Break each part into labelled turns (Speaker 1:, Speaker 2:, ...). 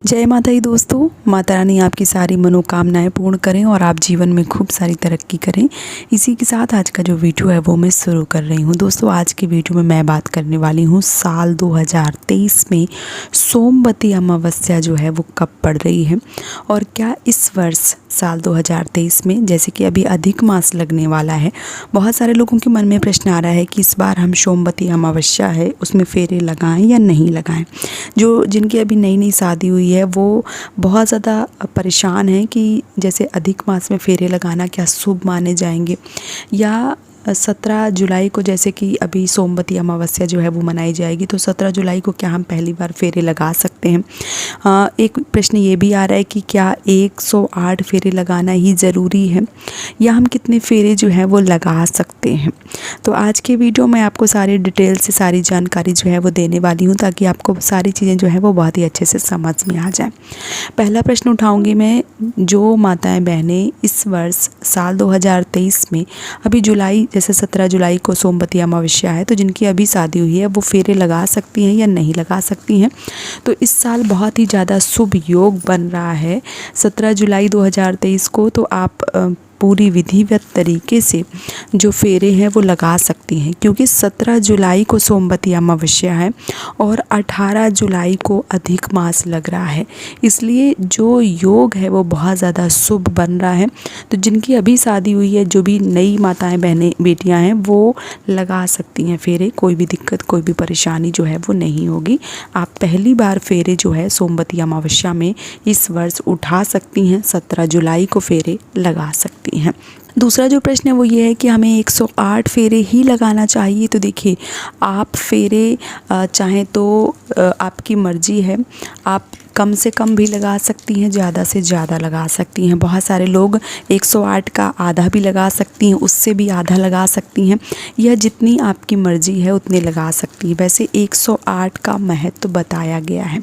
Speaker 1: जय माता दी दोस्तों। माता रानी आपकी सारी मनोकामनाएं पूर्ण करें और आप जीवन में खूब सारी तरक्की करें। इसी के साथ आज का जो वीडियो है वो मैं शुरू कर रही हूँ। दोस्तों आज के वीडियो में मैं बात करने वाली हूँ साल 2023 में सोमवती अमावस्या जो है वो कब पड़ रही है और क्या इस वर्ष साल 2023 में जैसे कि अभी अधिक मास लगने वाला है, बहुत सारे लोगों के मन में प्रश्न आ रहा है कि इस बार हम सोमवती अमावस्या है उसमें फेरे लगाएं या नहीं लगाएं। जो जिनकी अभी नई नई शादी हुई है वो बहुत ज़्यादा परेशान हैं कि जैसे अधिक मास में फेरे लगाना क्या शुभ माने जाएंगे या 17 जुलाई को जैसे कि अभी सोमवती अमावस्या जो है वो मनाई जाएगी, तो 17 जुलाई को क्या हम पहली बार फेरे लगा सकते हैं। एक प्रश्न ये भी आ रहा है कि क्या 108 फेरे लगाना ही ज़रूरी है या हम कितने फेरे जो है वो लगा सकते हैं। तो आज के वीडियो में आपको सारी डिटेल से सारी जानकारी जो है वो देने वाली हूँ ताकि आपको सारी चीज़ें जो है वो बहुत ही अच्छे से समझ में आ जाए। पहला प्रश्न उठाऊँगी मैं, जो माताएं बहनें इस वर्ष साल 2023 में अभी जुलाई जैसे 17 जुलाई को सोमवती अमावस्या है, तो जिनकी अभी शादी हुई है वो फेरे लगा सकती हैं या नहीं लगा सकती हैं। तो इस साल बहुत ही ज़्यादा शुभ योग बन रहा है 17 जुलाई 2023 को, तो आप पूरी विधिवत तरीके से जो फेरे हैं वो लगा सकती हैं क्योंकि 17 जुलाई को सोमवती अमावस्या है और 18 जुलाई को अधिक मास लग रहा है, इसलिए जो योग है वो बहुत ज़्यादा शुभ बन रहा है। तो जिनकी अभी शादी हुई है, जो भी नई माताएं बहनें बेटियां हैं वो लगा सकती हैं फेरे। कोई भी दिक्कत कोई भी परेशानी जो है वो नहीं होगी। आप पहली बार फेरे जो है सोमवती अमावस्या में इस वर्ष उठा सकती हैं, 17 जुलाई को फेरे लगा सकती हैं। दूसरा जो प्रश्न है वो ये है कि हमें 108 फेरे ही लगाना चाहिए। तो देखिए, आप फेरे चाहें तो आपकी मर्जी है, आप कम से कम भी लगा सकती हैं, ज़्यादा से ज़्यादा लगा सकती हैं। बहुत सारे लोग 108 का आधा भी लगा सकती हैं, उससे भी आधा लगा सकती हैं, या जितनी आपकी मर्ज़ी है उतने लगा सकती हैं। वैसे 108 का महत्व बताया गया है,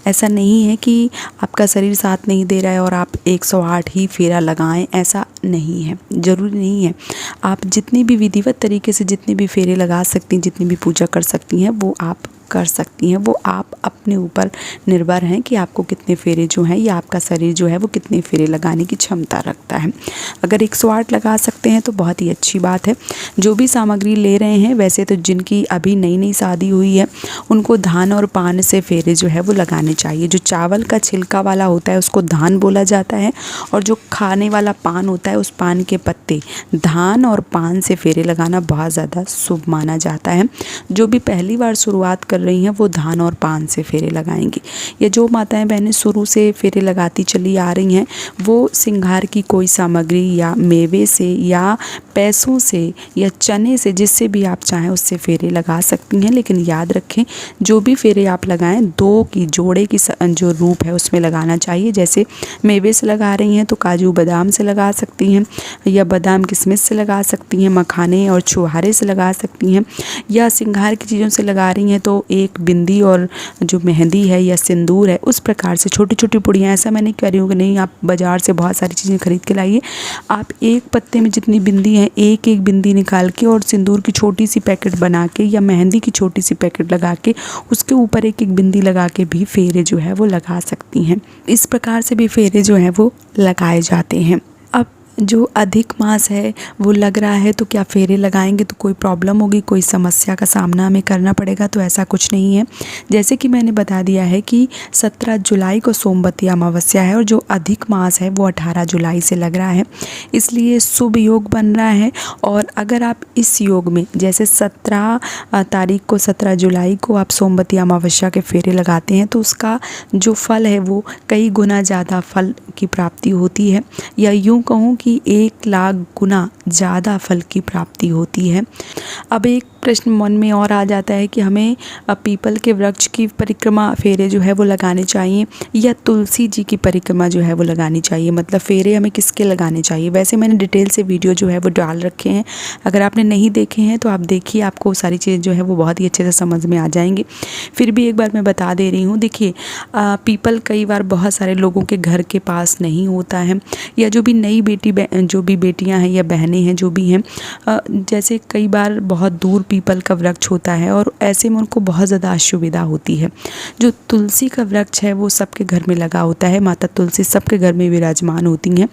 Speaker 1: ऐसा नहीं है कि आपका शरीर साथ नहीं दे रहा है और आप 108 ही फेरा लगाएं, ऐसा नहीं है, ज़रूरी नहीं है। आप जितनी भी विधिवत तरीके से जितने भी फेरे लगा सकती हैं, जितनी भी पूजा कर सकती हैं वो आप कर सकती हैं। वो आप अपने ऊपर निर्भर हैं कि आपको कितने फेरे जो हैं या आपका शरीर जो है वो कितने फेरे लगाने की क्षमता रखता है। अगर 108 लगा सकते हैं तो बहुत ही अच्छी बात है। जो भी सामग्री ले रहे हैं, वैसे तो जिनकी अभी नई नई शादी हुई है उनको धान और पान से फेरे जो है वो लगाने चाहिए। जो चावल का छिलका वाला होता है उसको धान बोला जाता है और जो खाने वाला पान होता है उस पान के पत्ते, धान और पान से फेरे लगाना बहुत ज़्यादा शुभ माना जाता है। जो भी पहली बार शुरुआत कर रही हैं वो धान और पान से फेरे लगाएंगी, या जो माताएं बहनें शुरू से फेरे लगाती चली आ रही हैं वो सिंगार की कोई सामग्री या मेवे से या पैसों से या चने से, जिससे भी आप चाहें उससे फेरे लगा सकती हैं। लेकिन याद रखें, जो भी फेरे आप लगाएं दो की जोड़े की जो रूप है उसमें लगाना चाहिए। जैसे मेवे से लगा रही हैं तो काजू बादाम से लगा सकती हैं, या बादाम किशमिश से लगा सकती हैं, मखाने और छुहारे से लगा सकती हैं, या सिंगार की चीज़ों से लगा रही हैं तो एक बिंदी और जो मेहंदी है या सिंदूर है उस प्रकार से छोटी छोटी पुड़ियाँ। ऐसा मैं नहीं कह रही हूँ कि नहीं आप बाज़ार से बहुत सारी चीज़ें खरीद के लाइए, आप एक पत्ते में जितनी बिंदी है एक एक बिंदी निकाल के और सिंदूर की छोटी सी पैकेट बना के या मेहंदी की छोटी सी पैकेट लगा के उसके ऊपर एक एक बिंदी लगा के भी फेरे जो है वो लगा सकती हैं। इस प्रकार से भी फेरे जो है वो लगाए जाते हैं। अब जो अधिक मास है वो लग रहा है तो क्या फेरे लगाएंगे तो कोई प्रॉब्लम होगी, कोई समस्या का सामना हमें करना पड़ेगा? तो ऐसा कुछ नहीं है। जैसे कि मैंने बता दिया है कि 17 जुलाई को सोमवती अमावस्या है और जो अधिक मास है वो 18 जुलाई से लग रहा है, इसलिए शुभ योग बन रहा है। और अगर आप इस योग में जैसे 17 तारीख को 17 जुलाई को आप सोमवती अमावस्या के फेरे लगाते हैं तो उसका जो फल है वो कई गुना ज़्यादा फल की प्राप्ति होती है, या यूँ कहूँ कि 1 लाख गुना ज़्यादा फल की प्राप्ति होती है। अब एक प्रश्न मन में और आ जाता है कि हमें पीपल के वृक्ष की परिक्रमा फेरे जो है वो लगाने चाहिए या तुलसी जी की परिक्रमा जो है वो लगानी चाहिए, मतलब फेरे हमें किसके लगाने चाहिए। वैसे मैंने डिटेल से वीडियो जो है वो डाल रखे हैं, अगर आपने नहीं देखे हैं तो आप देखिए, आपको सारी चीज़ें जो है वो बहुत ही अच्छे से समझ में आ जाएंगी। फिर भी एक बार मैं बता दे रही हूँ। देखिए, पीपल कई बार बहुत सारे लोगों के घर के पास नहीं होता है, या जो भी नई जो भी बेटियां हैं या बहनें हैं जो भी हैं, जैसे कई बार बहुत दूर पीपल का वृक्ष होता है और ऐसे में उनको बहुत ज़्यादा असुविधा होती है। जो तुलसी का वृक्ष है वो सबके घर में लगा होता है, माता तुलसी सबके घर में विराजमान होती हैं।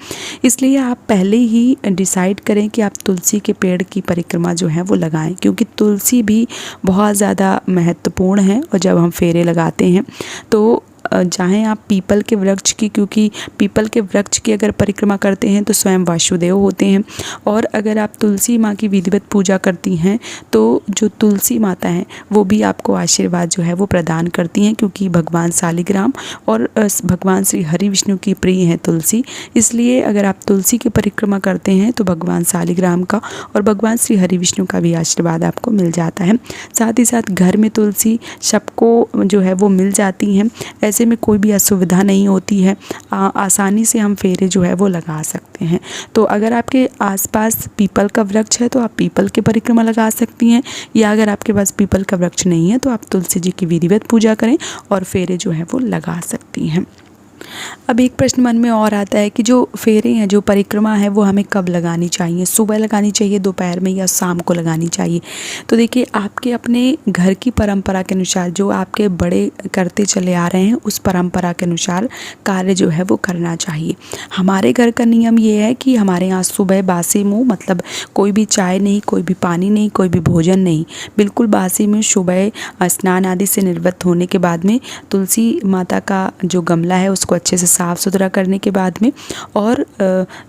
Speaker 1: इसलिए आप पहले ही डिसाइड करें कि आप तुलसी के पेड़ की परिक्रमा जो है वो लगाएं, क्योंकि तुलसी भी बहुत ज़्यादा महत्वपूर्ण है। और जब हम फेरे लगाते हैं तो चाहे आप पीपल के वृक्ष की, क्योंकि पीपल के वृक्ष की अगर परिक्रमा करते हैं तो स्वयं वासुदेव होते हैं, और अगर आप तुलसी माँ की विधिवत पूजा करती हैं तो जो तुलसी माता हैं वो भी आपको आशीर्वाद जो है वो प्रदान करती हैं, क्योंकि भगवान शालिग्राम और भगवान श्री हरि विष्णु की प्रिय हैं तुलसी। इसलिए अगर आप तुलसी की परिक्रमा करते हैं तो भगवान शालिग्राम का और भगवान श्री हरि विष्णु का भी आशीर्वाद आपको मिल जाता है। साथ ही साथ घर में तुलसी सबको जो है वो मिल जाती हैं, ऐसे में कोई भी असुविधा नहीं होती है, आसानी से हम फेरे जो है वो लगा सकते हैं। तो अगर आपके आसपास पीपल का वृक्ष है तो आप पीपल की परिक्रमा लगा सकती हैं, या अगर आपके पास पीपल का वृक्ष नहीं है तो आप तुलसी जी की विधिवत पूजा करें और फेरे जो है वो लगा सकती हैं। अब एक प्रश्न मन में और आता है कि जो फेरे हैं, जो परिक्रमा है वो हमें कब लगानी चाहिए, सुबह लगानी चाहिए, दोपहर में, या शाम को लगानी चाहिए। तो देखिए, आपके अपने घर की परंपरा के अनुसार, जो आपके बड़े करते चले आ रहे हैं उस परंपरा के अनुसार कार्य जो है वो करना चाहिए। हमारे घर का नियम ये है कि हमारे यहाँ सुबह बासी मुँह, मतलब कोई भी चाय नहीं, कोई भी पानी नहीं, कोई भी भोजन नहीं, बिल्कुल बासी मुँह सुबह स्नान आदि से निर्वृत्त होने के बाद में तुलसी माता का जो गमला है उसको अच्छे से साफ़ सुथरा करने के बाद में और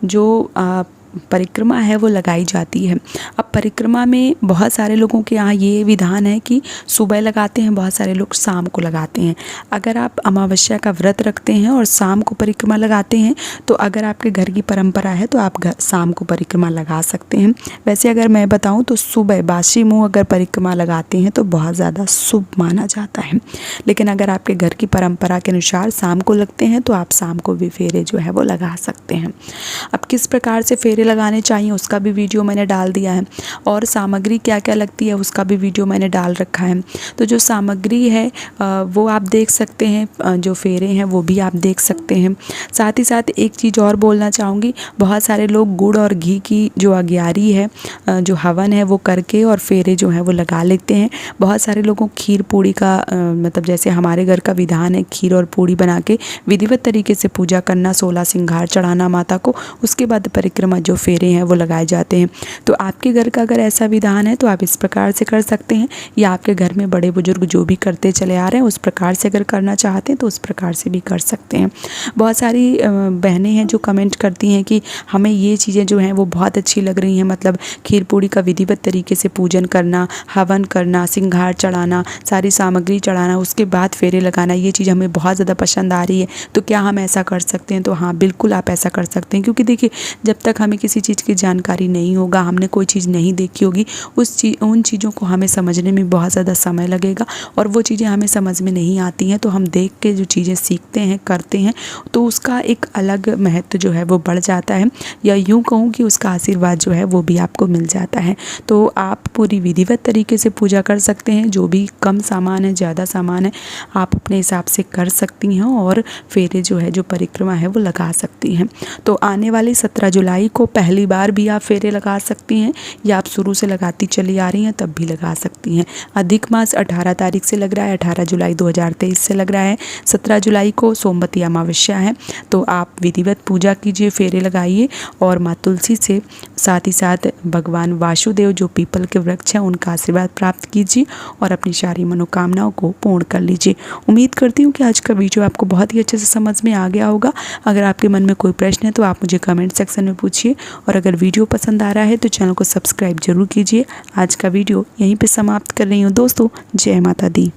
Speaker 1: जो परिक्रमा है वो लगाई जाती है। अब परिक्रमा में बहुत सारे लोगों के यहाँ ये विधान है कि सुबह लगाते हैं, बहुत सारे लोग शाम को लगाते हैं। अगर आप अमावस्या का व्रत रखते हैं और शाम को परिक्रमा लगाते हैं तो अगर आपके घर की परंपरा है तो आप शाम को परिक्रमा लगा सकते हैं। वैसे अगर मैं बताऊं तो सुबह बासी मुँह अगर परिक्रमा लगाते हैं तो बहुत ज़्यादा शुभ माना जाता है, लेकिन अगर आपके घर की परंपरा के अनुसार शाम को लगते हैं तो आप शाम को भी फेरे जो है वो लगा सकते हैं। अब किस प्रकार से फेरे लगाने चाहिए उसका भी वीडियो मैंने डाल दिया है, और सामग्री क्या क्या लगती है उसका भी वीडियो मैंने डाल रखा है। तो जो सामग्री है वो आप देख सकते हैं, जो फेरे हैं वो भी आप देख सकते हैं। साथ ही साथ एक चीज़ और बोलना चाहूँगी, बहुत सारे लोग गुड़ और घी की जो अग्यारी है, जो हवन है वो करके और फेरे जो है वो लगा लेते हैं। बहुत सारे लोगों को खीर पूड़ी का मतलब जैसे हमारे घर का विधान है, खीर और पूड़ी बना के विधिवत तरीके से पूजा करना, 16 सिंगार चढ़ाना माता को, उसके बाद परिक्रमा जो फेरे हैं वो लगाए जाते हैं। तो आपके घर का अगर ऐसा विधान है तो आप इस प्रकार से कर सकते हैं, या आपके घर में बड़े बुजुर्ग जो भी करते चले आ रहे हैं उस प्रकार से अगर करना चाहते हैं तो उस प्रकार से भी कर सकते हैं। बहुत सारी बहनें हैं जो कमेंट करती हैं कि हमें ये चीज़ें जो हैं वो बहुत अच्छी लग रही हैं, मतलब खीर पूड़ी का विधिवत तरीके से पूजन करना, हवन करना, सिंगार चढ़ाना, सारी सामग्री चढ़ाना, उसके बाद फेरे लगाना, ये चीज़ हमें बहुत ज़्यादा पसंद आ रही है, तो क्या हम ऐसा कर सकते हैं? तो हाँ, बिल्कुल आप ऐसा कर सकते हैं, क्योंकि देखिए, जब तक हमें किसी चीज़ की जानकारी नहीं होगा, हमने कोई चीज़ नहीं देखी होगी, उन चीज़ों को हमें समझने में बहुत ज़्यादा समय लगेगा, और वो चीज़ें हमें समझ में नहीं आती हैं। तो हम देख के जो चीज़ें सीखते हैं, करते हैं, तो उसका एक अलग महत्व जो है वो बढ़ जाता है, या यूँ कहूँ कि उसका आशीर्वाद जो है वो भी आपको मिल जाता है। तो आप पूरी विधिवत तरीके से पूजा कर सकते हैं। जो भी कम सामान है, ज़्यादा सामान है, आप अपने हिसाब से कर सकती हैं और फेरे जो है, जो परिक्रमा है वो लगा सकती हैं। तो आने वाली 17 जुलाई को पहली बार भी आप फेरे लगा सकती हैं, या आप शुरू से लगाती चली आ रही हैं तब भी लगा सकती हैं। अधिक मास 18 तारीख से लग रहा है, 18 जुलाई 2023 से लग रहा है। 17 जुलाई को सोमवती अमावस्या है, तो आप विधिवत पूजा कीजिए, फेरे लगाइए और माँ तुलसी से, साथ ही साथ भगवान वासुदेव जो पीपल के वृक्ष हैं उनका आशीर्वाद प्राप्त कीजिए और अपनी सारी मनोकामनाओं को पूर्ण कर लीजिए। उम्मीद करती हूँ कि आज का वीडियो आपको बहुत ही अच्छे से समझ में आ गया होगा। अगर आपके मन में कोई प्रश्न है तो आप मुझे कमेंट सेक्शन में पूछिए, और अगर वीडियो पसंद आ रहा है तो चैनल को सब्सक्राइब जरूर कीजिए। आज का वीडियो यहीं पे समाप्त कर रही हूँ दोस्तों। जय माता दी।